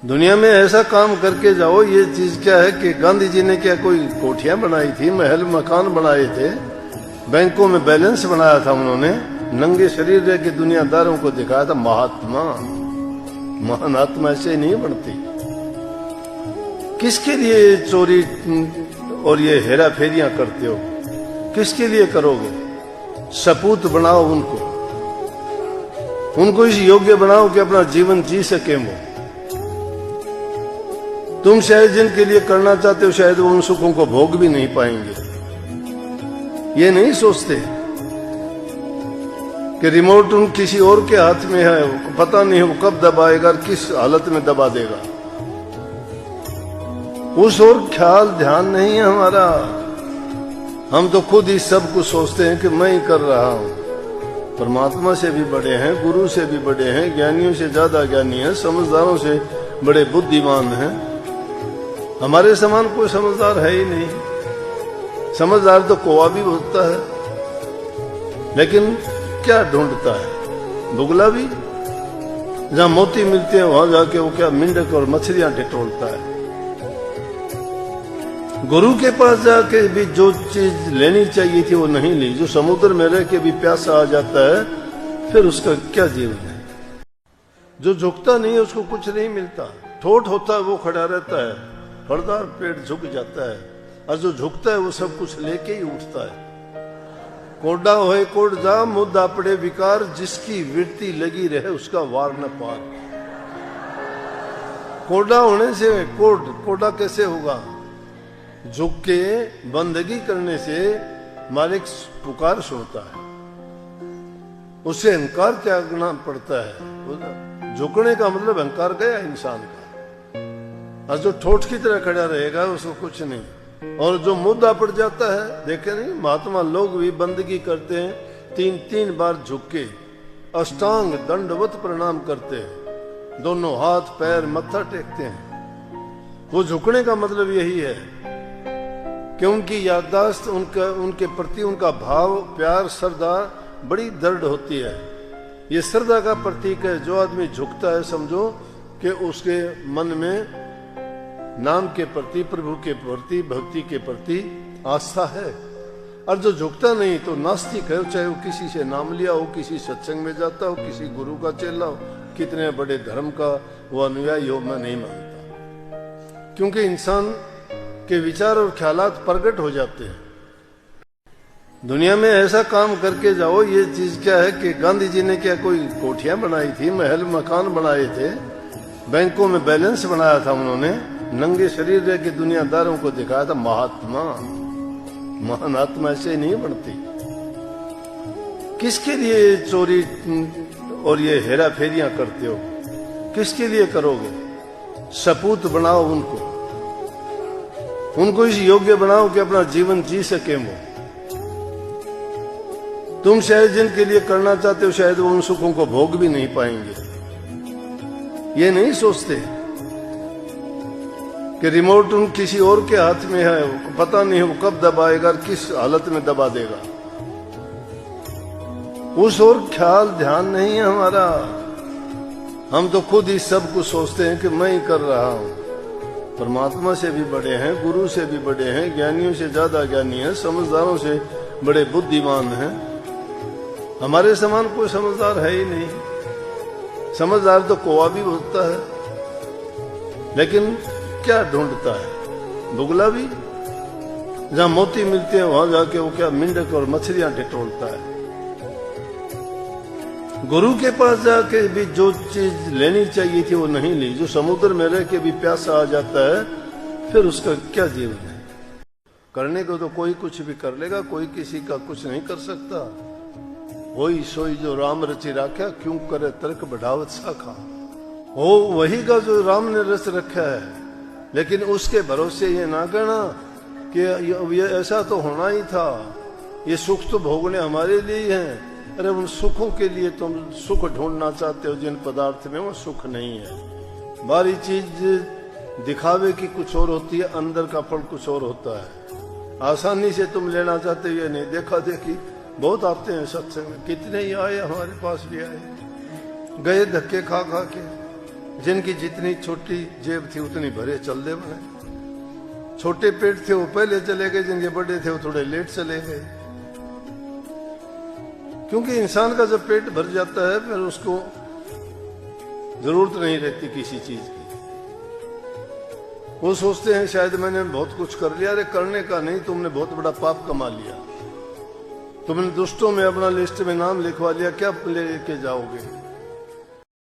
दुनिया में ऐसा काम करके जाओ। ये चीज क्या है कि गांधी जी ने क्या कोई कोठियां बनाई थी, महल मकान बनाए थे, बैंकों में बैलेंस बनाया था उन्होंने, नंगे शरीर रह के दुनियादारों को दिखाया था। महात्मा, महान आत्मा ऐसे नहीं बनती। किसके लिए चोरी और ये हेरा फेरियां करते हो? किसके लिए करोगे? सपूत बनाओ उनको इस योग्य बनाओ कि अपना जीवन जी सके वो। तुम शायद जिनके लिए करना चाहते हो शायद वो उन सुखों को भोग भी नहीं पाएंगे। ये नहीं सोचते कि रिमोट उन किसी और के हाथ में है, पता नहीं वो कब दबाएगा और किस हालत में दबा देगा। उस और ख्याल ध्यान नहीं है हमारा। हम तो खुद ही सब कुछ सोचते हैं कि मैं ही कर रहा हूं। परमात्मा से भी बड़े हैं, गुरु से भी बड़े हैं, ज्ञानियों से ज्यादा ज्ञानी हैं, समझदारों से बड़े बुद्धिमान हैं। हमारे समान कोई समझदार है ही नहीं। समझदार तो कौवा भी होता है, लेकिन क्या ढूंढता है? बुगला भी। जहां मोती मिलते हैं वहां जाके वो क्या मिंडक और मछलियां टिटोलता है। गुरु के पास जाके भी जो चीज लेनी चाहिए थी वो नहीं ली। जो समुद्र में रह के भी प्यासा आ जाता है, फिर उसका क्या जीवन है? जो झुकता नहीं है उसको कुछ नहीं मिलता। ठोठ होता है वो खड़ा रहता है, फलदार पेड़ झुक जाता है, और जो झुकता है वो सब कुछ लेके ही उठता है। कोडा होए कोड जा, मुद्दा पड़े विकार, जिसकी वृत्ति लगी रहे उसका वार न पार। कोडा होने से कोडा कैसे होगा? झुक के बंदगी करने से मालिक पुकार सुनता है, उससे अहंकार त्यागना पड़ता है। झुकने का मतलब अहंकार गया इंसान का। और जो ठोठ की तरह खड़ा रहेगा उसको कुछ नहीं। और जो मुद्दा पड़ जाता है, देखे नहीं महात्मा लोग भी बंदगी करते हैं, 3-3 बार झुक के अष्टांग दंडवत प्रणाम करते हैं, दोनों हाथ पैर मत्था टेकते हैं। वो झुकने का मतलब यही है कि उनकी याददाश्त, उनके प्रति उनका भाव, प्यार, श्रद्धा बड़ी दृढ़ होती है। ये श्रद्धा का प्रतीक है। जो आदमी झुकता है समझो कि उसके मन में नाम के प्रति, प्रभु के प्रति, भक्ति के प्रति आस्था है। और जो झुकता नहीं तो नास्तिक है, चाहे वो किसी से नाम लिया हो, किसी सत्संग में जाता हो, किसी गुरु का चेला हो, कितने बड़े धर्म का वो अनुयायी हो, मैं नहीं मानता। क्योंकि इंसान के विचार और ख्यालात प्रकट हो जाते हैं। दुनिया में ऐसा काम करके जाओ। ये चीज क्या है कि गांधी जी ने क्या कोई कोठियां बनाई थी, महल मकान बनाए थे, बैंकों में बैलेंस बनाया था उन्होंने, नंगे शरीर रह के दुनियादारों को दिखाया था। महात्मा, महान आत्मा ऐसे नहीं बनती। किसके लिए चोरी और ये हेरा फेरियां करते हो? किसके लिए करोगे? सपूत बनाओ उनको इस योग्य बनाओ कि अपना जीवन जी सके वो। तुम शायद जिनके लिए करना चाहते हो शायद वो उन सुखों को भोग भी नहीं पाएंगे। ये नहीं सोचते कि रिमोट उन किसी और के हाथ में है, पता नहीं वो कब दबाएगा और किस हालत में दबा देगा। उस और ख्याल ध्यान नहीं है हमारा। हम तो खुद ही सब कुछ सोचते हैं कि मैं ही कर रहा हूं। परमात्मा से भी बड़े हैं, गुरु से भी बड़े हैं, ज्ञानियों से ज्यादा ज्ञानी हैं, समझदारों से बड़े बुद्धिमान हैं। हमारे समान कोई समझदार है ही नहीं। समझदार तो कौवा भी होता है, लेकिन क्या ढूंढता है? बुगला भी। जहां मोती मिलते हैं वहां जाके वो क्या मिंडक और मछलियां टिटोलता है। गुरु के पास जाके भी जो चीज लेनी चाहिए थी वो नहीं ली। जो समुद्र में रह के भी प्यासा आ जाता है, फिर उसका क्या जीवन है? करने को तो कोई कुछ भी कर लेगा, कोई किसी का कुछ नहीं कर सकता। वही सोई जो राम रचि राख्या, क्यों करे तर्क बढ़ावत शाखा। हो वही का जो राम ने रच रखा है, लेकिन उसके भरोसे ये ना कहना कि ये ऐसा तो होना ही था, ये सुख तो भोगने हमारे लिए हैं। अरे उन सुखों के लिए तुम सुख ढूंढना चाहते हो जिन पदार्थ में वो सुख नहीं है। बाहरी चीज दिखावे की कुछ और होती है, अंदर का फल कुछ और होता है। आसानी से तुम लेना चाहते हो, ये नहीं। देखा देखी बहुत आते हैं सत्संग में, कितने ही आए, हमारे पास भी आए, गए धक्के खा खा के। जिनकी जितनी छोटी जेब थी उतनी भरे चल दे बने। छोटे पेट थे वो पहले चले गए, जिनके बड़े थे वो थोड़े लेट चले गए। क्योंकि इंसान का जब पेट भर जाता है फिर उसको जरूरत नहीं रहती किसी चीज की। वो सोचते हैं शायद मैंने बहुत कुछ कर लिया। अरे करने का नहीं, तुमने बहुत बड़ा पाप कमा लिया। तुमने दुष्टों में अपना लिस्ट में नाम लिखवा लिया, क्या लेके जाओगे?